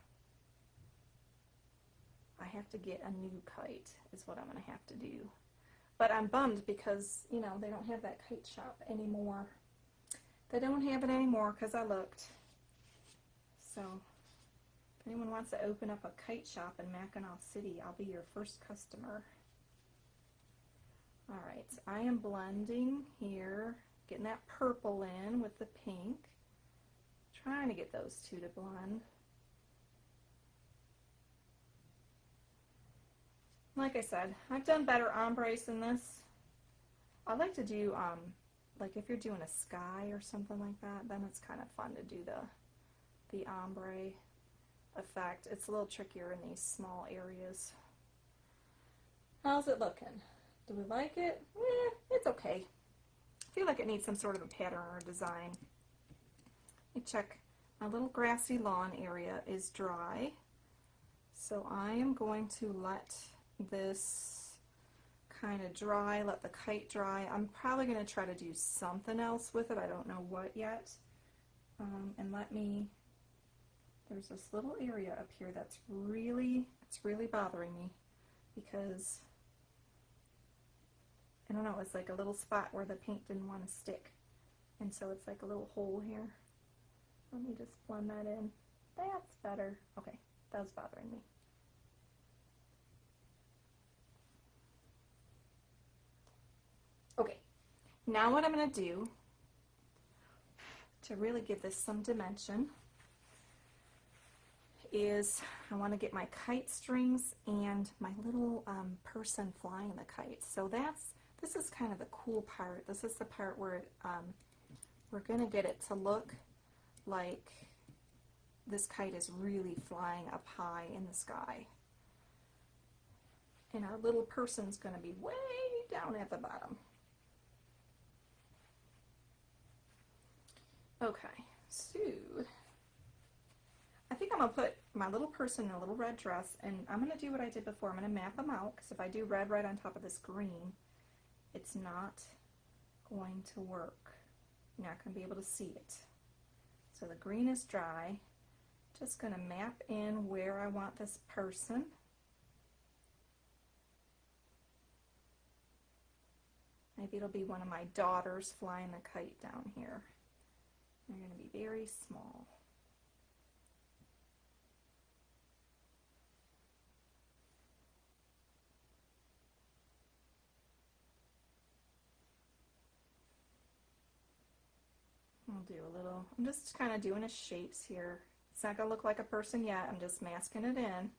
S1: I have to get a new kite is what I'm going to have to do. But I'm bummed because, you know, they don't have that kite shop anymore. They don't have it anymore because I looked. So if anyone wants to open up a kite shop in Mackinac City, I'll be your first customer. Alright, so I am blending here, getting that purple in with the pink. Trying to get those two to blend. Like I said, I've done better ombres than this. I like to do, like if you're doing a sky or something like that, then it's kind of fun to do the ombre effect. It's a little trickier in these small areas. How's it looking? Do we like it? It's okay. I feel like it needs some sort of a pattern or design. Let me check. My little grassy lawn area is dry. So I am going to let this kind of dry, let the kite dry. I'm probably going to try to do something else with it. I don't know what yet. And there's this little area up here that's really bothering me because, I don't know, it's like a little spot where the paint didn't want to stick. And so it's like a little hole here. Let me just blend that in. That's better. Okay, that was bothering me. Okay, now what I'm going to do to really give this some dimension is I want to get my kite strings and my little person flying the kite. So this is kind of the cool part. This is the part where we're going to get it to look like this kite is really flying up high in the sky. And our little person's going to be way down at the bottom. Okay, so I think I'm going to put my little person in a little red dress, and I'm going to do what I did before. I'm going to map them out, because if I do red right on top of this green, it's not going to work. You're not going to be able to see it. So the green is dry. Just going to map in where I want this person. Maybe it'll be one of my daughters flying the kite down here. They're going to be very small. I'll do a little, I'm just kind of doing a shapes here. It's not going to look like a person yet, I'm just masking it in.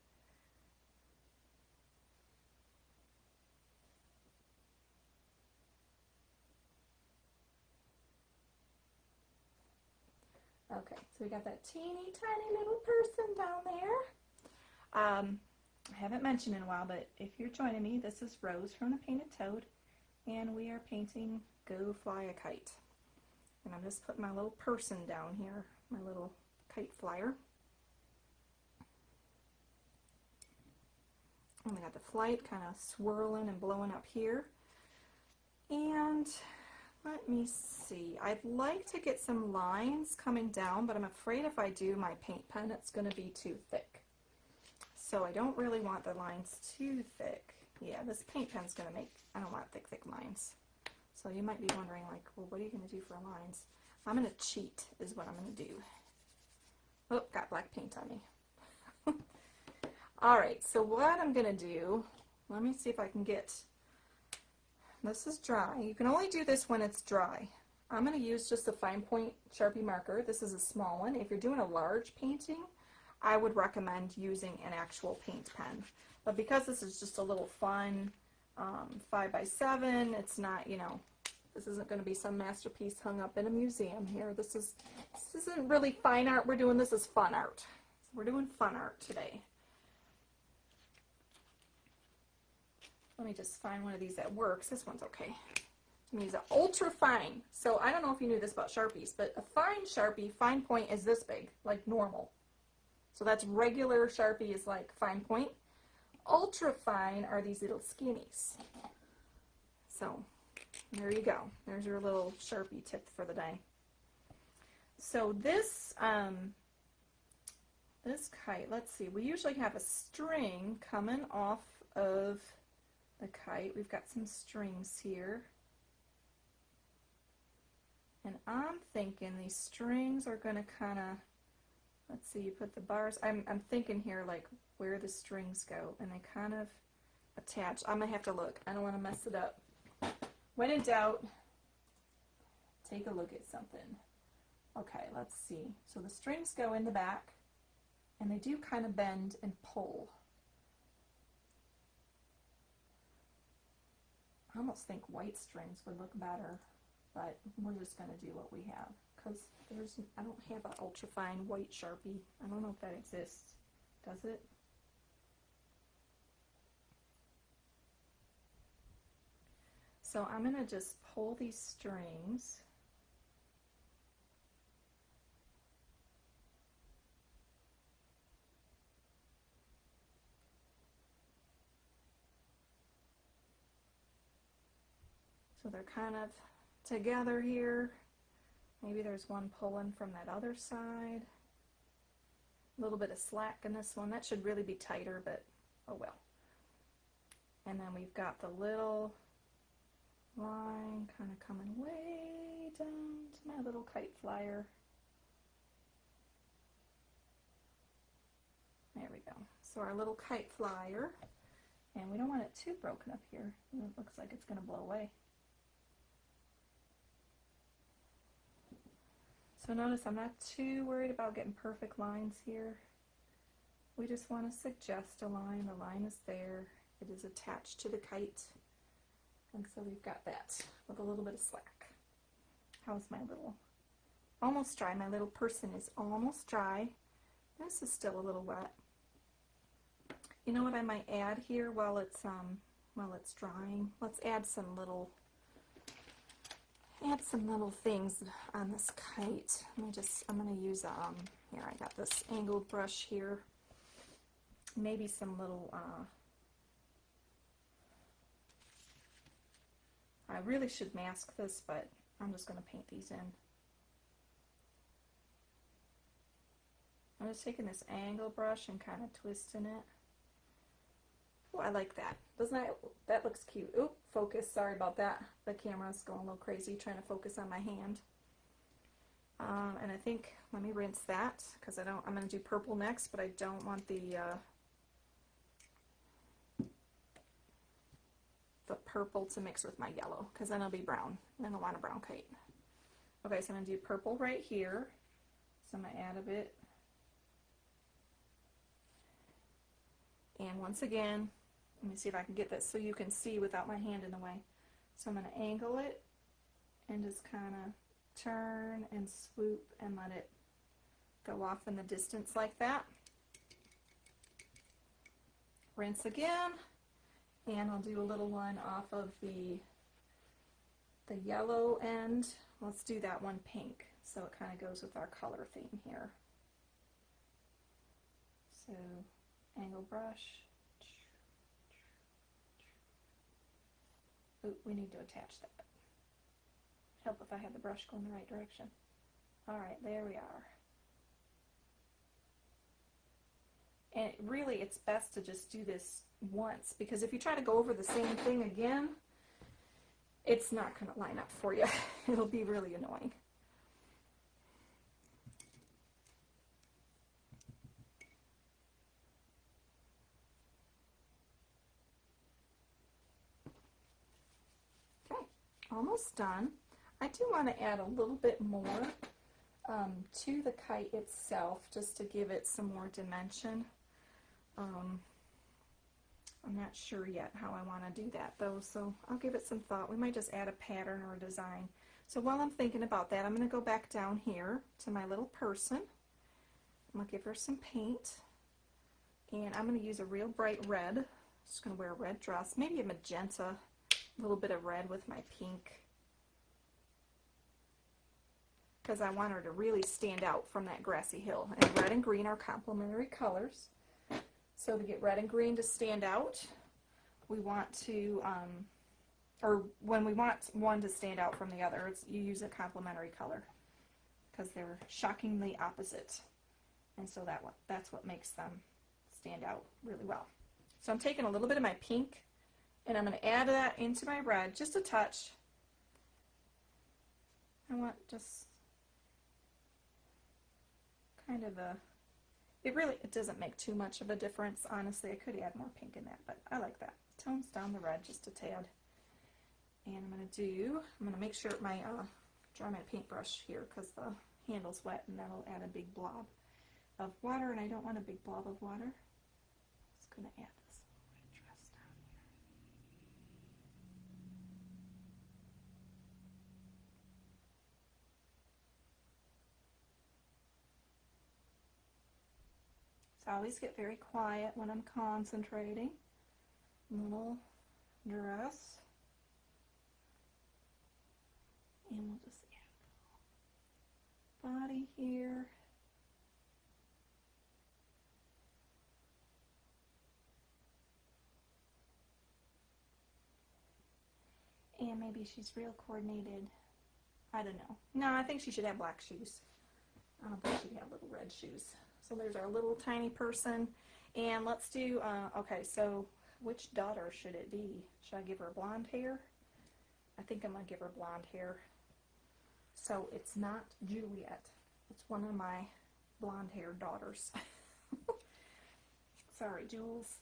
S1: Okay, so we got that teeny tiny little person down there. I haven't mentioned in a while, but if you're joining me, this is Rose from the Painted Toad, and we are painting Go Fly a Kite. And I'm just putting my little person down here, my little kite flyer. And we got the flight kind of swirling and blowing up here. And let me see, I'd like to get some lines coming down, but I'm afraid if I do my paint pen, it's going to be too thick. So I don't really want the lines too thick. Yeah, this paint pen's going to make, I don't want thick lines. So you might be wondering, like, well, what are you going to do for lines? I'm going to cheat is what I'm going to do. Oh, got black paint on me. Alright, so what I'm going to do, let me see if I can get, this is dry. You can only do this when it's dry. I'm going to use just a fine point Sharpie marker. This is a small one. If you're doing a large painting, I would recommend using an actual paint pen. But because this is just a little fun 5x7, it's not, you know, this isn't going to be some masterpiece hung up in a museum here. This isn't really fine art we're doing. This is fun art. So we're doing fun art today. Let me just find one of these that works. This one's okay. I'm going to use an ultra fine. So I don't know if you knew this about Sharpies, but a fine Sharpie, fine point is this big, like normal. So that's regular Sharpie is like fine point. Ultra fine are these little skinnies. So there you go. There's your little Sharpie tip for the day. So this this kite, let's see, we usually have a string coming off of the kite. We've got some strings here. And I'm thinking these strings are going to kind of, let's see, you put the bars, I'm thinking here like where the strings go, and they kind of attach. I'm going to have to look. I don't want to mess it up. When in doubt, take a look at something. Okay, let's see. So the strings go in the back, and they do kind of bend and pull. I almost think white strings would look better, but we're just going to do what we have, because I don't have an ultrafine white Sharpie. I don't know if that exists. Does it? So I'm going to just pull these strings. So they're kind of together here. Maybe there's one pulling from that other side. A little bit of slack in this one. That should really be tighter, but oh well. And then we've got the little line kind of coming way down to my little kite flyer. There we go. So our little kite flyer, and we don't want it too broken up here. It looks like it's going to blow away. So notice I'm not too worried about getting perfect lines here. We just want to suggest a line. The line is there. It is attached to the kite. And so we've got that with a little bit of slack. How's my little, almost dry. My little person is almost dry. This is still a little wet. You know what I might add here while it's drying? Let's add some little things on this kite. I'm going to use, here I got this angled brush here. Maybe some little, I really should mask this, but I'm just going to paint these in. I'm just taking this angle brush and kind of twisting it. Oh, I like that. That looks cute. Oop, focus, sorry about that. The camera's going a little crazy trying to focus on my hand. And I think, let me rinse that, because I'm going to do purple next, but I don't want the purple to mix with my yellow, because then it'll be brown. I don't want a brown kite. Okay, so I'm going to do purple right here. So I'm going to add a bit. And once again, let me see if I can get this so you can see without my hand in the way. So I'm going to angle it and just kind of turn and swoop and let it go off in the distance like that. Rinse again, and I'll do a little one off of the yellow end. Let's do that one pink so it kind of goes with our color theme here. So angle brush. Ooh, we need to attach that. Help if I have the brush going the right direction. Alright, there we are. And really, it's best to just do this once, because if you try to go over the same thing again, it's not going to line up for you. It'll be really annoying. Okay, almost done. I do want to add a little bit more to the kite itself, just to give it some more dimension. I'm not sure yet how I want to do that though, so I'll give it some thought. We might just add a pattern or a design. So while I'm thinking about that, I'm going to go back down here to my little person. I'm going to give her some paint, and I'm going to use a real bright red. Just going to wear a red dress, maybe a magenta, a little bit of red with my pink because I want her to really stand out from that grassy hill. And red and green are complementary colors. So to get red and green to stand out, we want to, or when we want one to stand out from the other, you use a complementary color because they're shockingly opposite. And so that's what makes them stand out really well. So I'm taking a little bit of my pink and I'm going to add that into my red, just a touch. I want just kind of it doesn't make too much of a difference, honestly. I could add more pink in that, but I like that. Tones down the red just a tad. And I'm going to make sure dry my paintbrush here because the handle's wet, and that'll add a big blob of water, and I don't want a big blob of water. I'm just going to add this red dress down here. So I always get very quiet when I'm concentrating. Little dress. And we'll just add a little body here. And maybe she's real coordinated. I don't know. No, I think she should have black shoes. I don't think she'd have little red shoes. So there's our little tiny person. And let's do, okay, so which daughter should it be? Should I give her blonde hair? I think I'm going to give her blonde hair. So it's not Juliet. It's one of my blonde haired daughters. Sorry, Jules.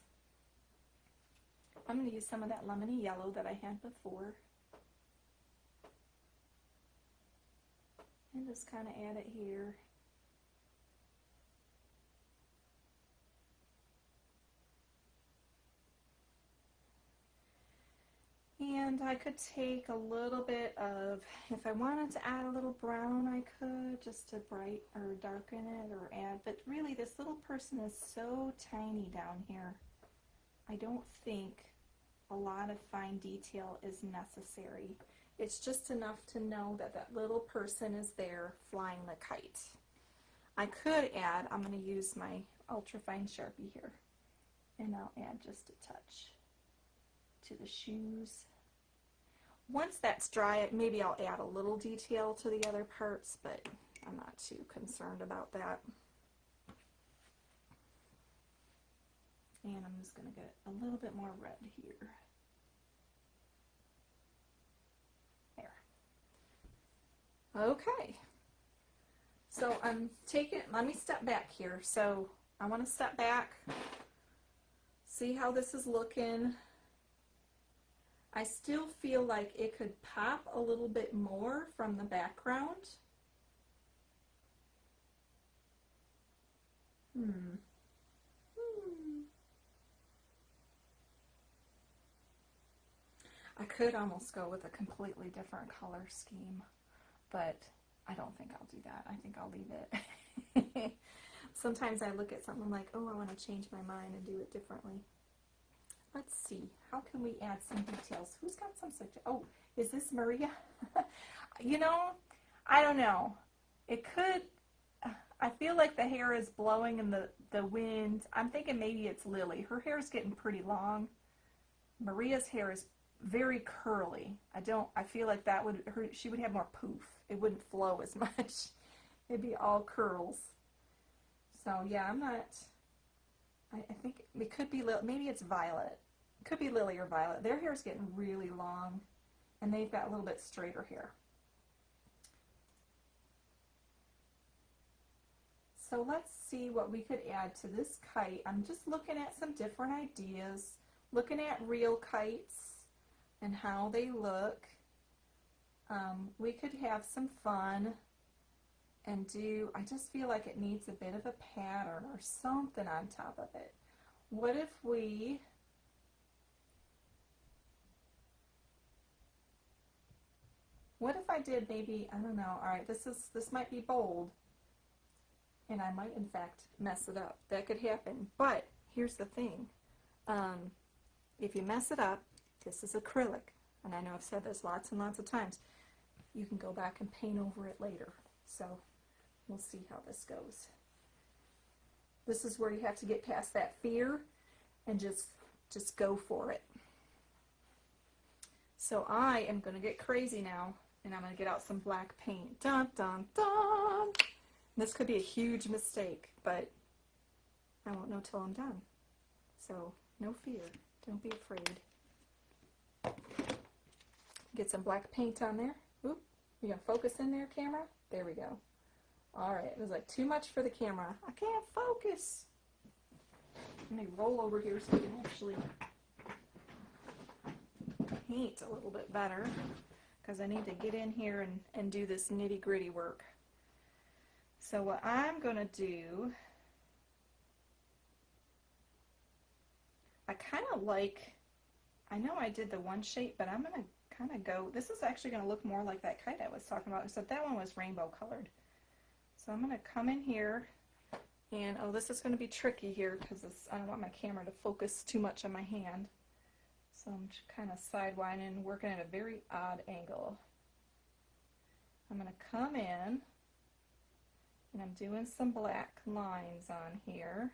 S1: I'm going to use some of that lemony yellow that I had before. And just kind of add it here. And I could take a little bit of, if I wanted to add a little brown, I could, just to bright or darken it or add, but really this little person is so tiny down here. I don't think a lot of fine detail is necessary. It's just enough to know that that little person is there flying the kite. I could add, I'm going to use my ultrafine Sharpie here, and I'll add just a touch to the shoes. Once that's dry, maybe I'll add a little detail to the other parts, but I'm not too concerned about that. And I'm just going to get a little bit more red here. There. Okay. So I'm taking, let me step back here. So I want to step back, see how this is looking. I still feel like it could pop a little bit more from the background. I could almost go with a completely different color scheme, but I don't think I'll do that. I think I'll leave it. Sometimes I look at something like, oh, I want to change my mind and do it differently. Let's see, how can we add some details? Who's got some suggestions? Oh, is this Maria? You know, I don't know. It could, I feel like the hair is blowing in the wind. I'm thinking maybe it's Lily. Her hair is getting pretty long. Maria's hair is very curly. I feel like that would, she would have more poof. It wouldn't flow as much. It'd be all curls. So yeah, I'm not, I think it could be, maybe it's Violet. It could be Lily or Violet. Their hair is getting really long, and they've got a little bit straighter hair. So let's see what we could add to this kite. I'm just looking at some different ideas, looking at real kites and how they look. We could have some fun and do, I just feel like it needs a bit of a pattern or something on top of it. What if I did maybe, I don't know, all right, this might be bold, and I might in fact mess it up. That could happen. But here's the thing. If you mess it up, this is acrylic, and I know I've said this lots and lots of times, you can go back and paint over it later. So we'll see how this goes. This is where you have to get past that fear and just go for it. So I am going to get crazy now, and I'm going to get out some black paint. Dun, dun, dun. This could be a huge mistake, but I won't know till I'm done. So no fear. Don't be afraid. Get some black paint on there. Oop. You gonna focus in there, camera? There we go. Alright, it was like too much for the camera. I can't focus. Let me roll over here so I can actually paint a little bit better, because I need to get in here and do this nitty-gritty work. So what I'm going to do, I kind of like, I know I did the one shape, but I'm going to kind of go, this is actually going to look more like that kite I was talking about, except that one was rainbow colored. So I'm going to come in here, and oh, this is going to be tricky here because I don't want my camera to focus too much on my hand. So I'm just kind of sidewinding, working at a very odd angle. I'm going to come in, and I'm doing some black lines on here.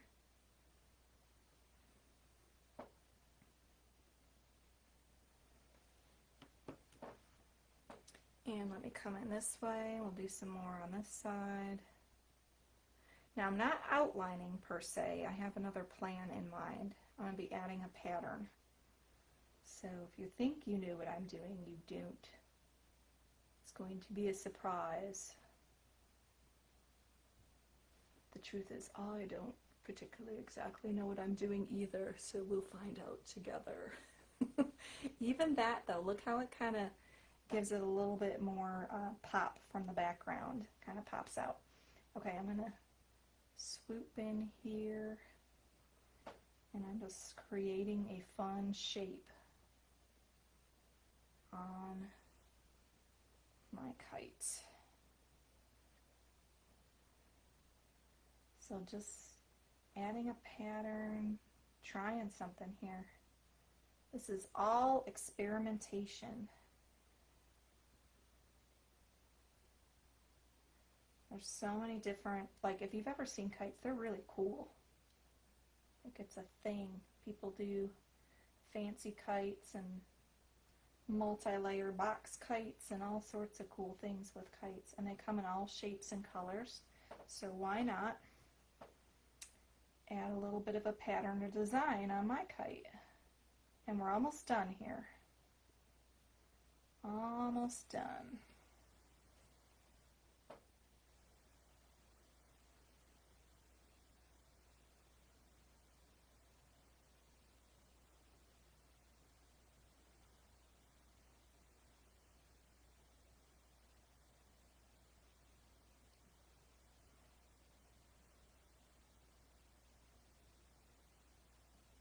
S1: And let me come in this way. We'll do some more on this side. Now I'm not outlining per se. I have another plan in mind. I'm going to be adding a pattern. So if you think you knew what I'm doing, you don't. It's going to be a surprise. The truth is, I don't particularly exactly know what I'm doing either, so we'll find out together. Even that though, look how it kind of gives it a little bit more pop from the background. Kind of pops out. Okay, I'm going to swoop in here, and I'm just creating a fun shape on my kite. So just adding a pattern, trying something here. This is all experimentation. There's so many different, like if you've ever seen kites, they're really cool. Like it's a thing. People do fancy kites and multi-layer box kites and all sorts of cool things with kites, and they come in all shapes and colors. So why not add a little bit of a pattern or design on my kite? And we're almost done here. Almost done.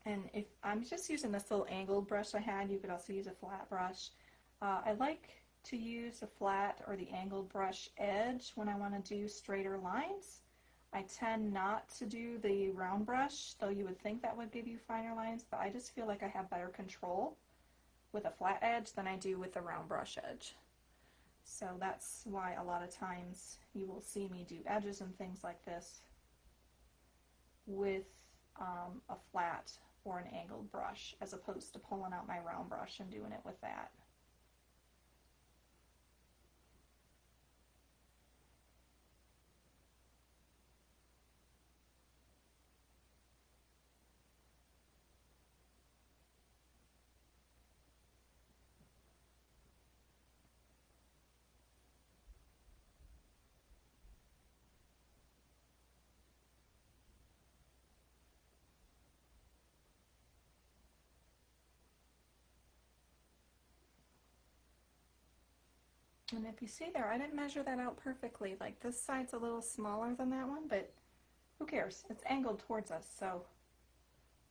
S1: And if I'm just using this little angled brush I had, you could also use a flat brush. I like to use the flat or the angled brush edge when I want to do straighter lines. I tend not to do the round brush, though you would think that would give you finer lines, but I just feel like I have better control with a flat edge than I do with the round brush edge. So that's why a lot of times you will see me do edges and things like this with a flat or an angled brush, as opposed to pulling out my round brush and doing it with that. And if you see there, I didn't measure that out perfectly. Like this side's a little smaller than that one, but who cares? It's angled towards us, so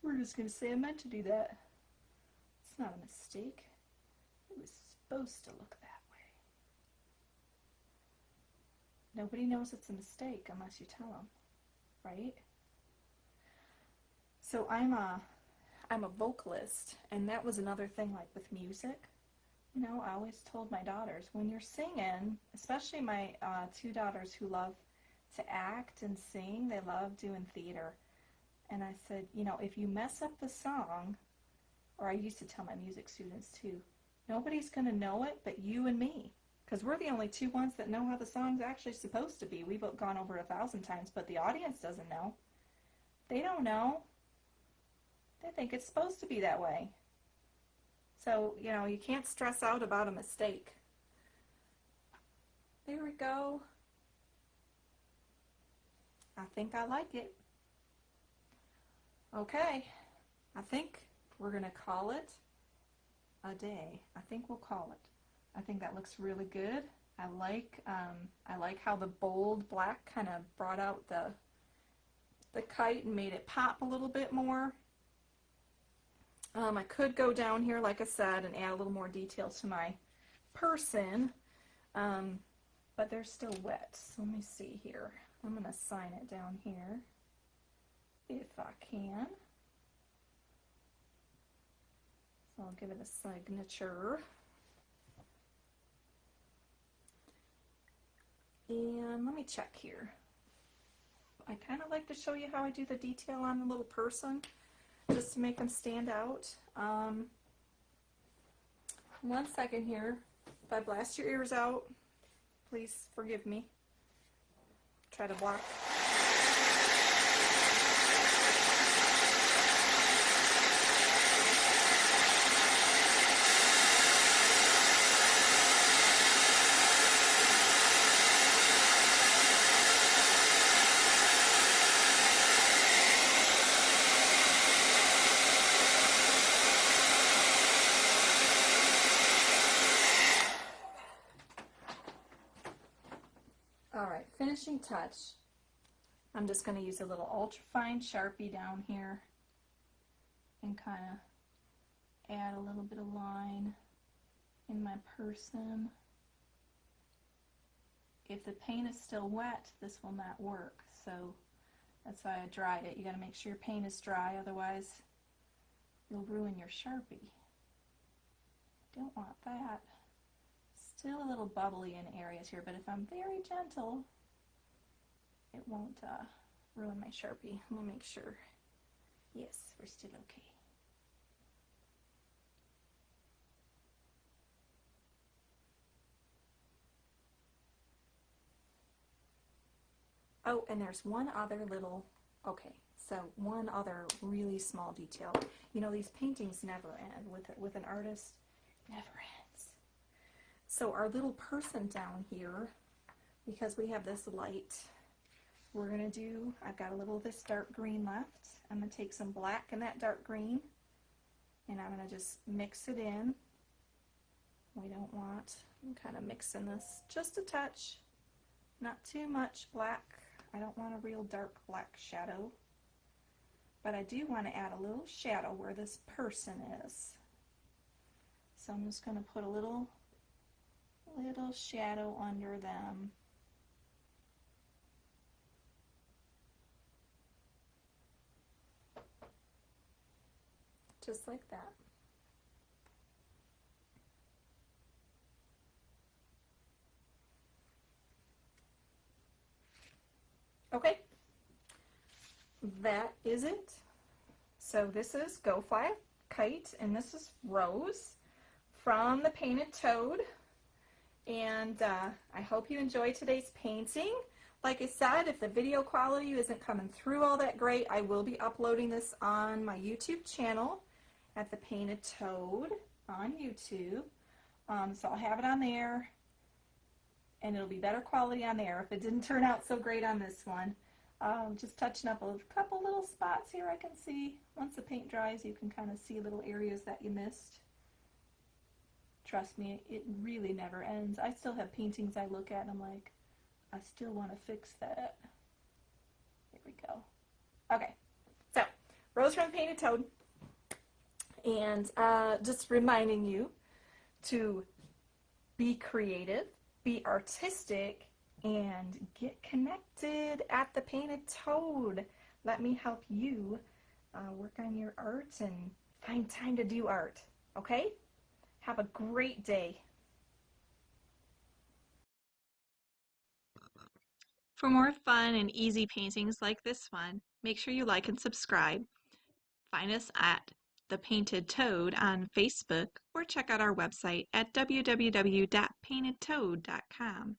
S1: we're just going to say I meant to do that. It's not a mistake. It was supposed to look that way. Nobody knows it's a mistake unless you tell them, right? So I'm a vocalist, and that was another thing like with music. You know, I always told my daughters, when you're singing, especially my two daughters who love to act and sing, they love doing theater. And I said, you know, if you mess up the song, or I used to tell my music students too, nobody's going to know it but you and me. Because we're the only two ones that know how the song's actually supposed to be. We've gone over 1,000 times, but the audience doesn't know. They don't know. They think it's supposed to be that way. So, you know, you can't stress out about a mistake. There we go. I think I like it. Okay, I think we're going to call it a day. I think we'll call it. I think that looks really good. I like how the bold black kind of brought out the kite and made it pop a little bit more. I could go down here, like I said, and add a little more detail to my person, but they're still wet. So let me see here. I'm going to sign it down here if I can. So I'll give it a signature. And let me check here. I kind of like to show you how I do the detail on the little person, just to make them stand out. 1 second here. If I blast your ears out, please forgive me. Try to block. Alright, finishing touch. I'm just going to use a little ultra fine Sharpie down here and kind of add a little bit of line in my person. If the paint is still wet, this will not work, so that's why I dried it. You got to make sure your paint is dry, otherwise you'll ruin your Sharpie. Don't want that. Still a little bubbly in areas here, but if I'm very gentle, it won't ruin my Sharpie. We'll make sure. Yes, we're still okay. Oh, and there's one other little, one other really small detail. You know, these paintings never end. With an artist, never ends. So our little person down here, because we have this light, we're going to do, I've got a little of this dark green left. I'm going to take some black and that dark green, and I'm going to just mix it in. We don't want, I'm kind of mixing this just a touch, not too much black. I don't want a real dark black shadow, but I do want to add a little shadow where this person is. So I'm just going to put a little shadow under them. Just like that. Okay, that is it. So this is Go Fly Kite, and this is Rose from the Painted Toad. And I hope you enjoyed today's painting. Like I said, if the video quality isn't coming through all that great, I will be uploading this on my YouTube channel at the Painted Toad on YouTube. So I'll have it on there, and it'll be better quality on there if it didn't turn out so great on this one. Just touching up a couple little spots here I can see. Once the paint dries, you can kind of see little areas that you missed. Trust me, it really never ends. I still have paintings I look at and I'm like, I still want to fix that. There we go. Okay, so Rose from the Painted Toad, and just reminding you to be creative, be artistic, and get connected at the Painted Toad. Let me help you work on your art and find time to do art, okay? Have a great day. For more fun and easy paintings like this one, make sure you like and subscribe. Find us at The Painted Toad on Facebook or check out our website at www.paintedtoad.com.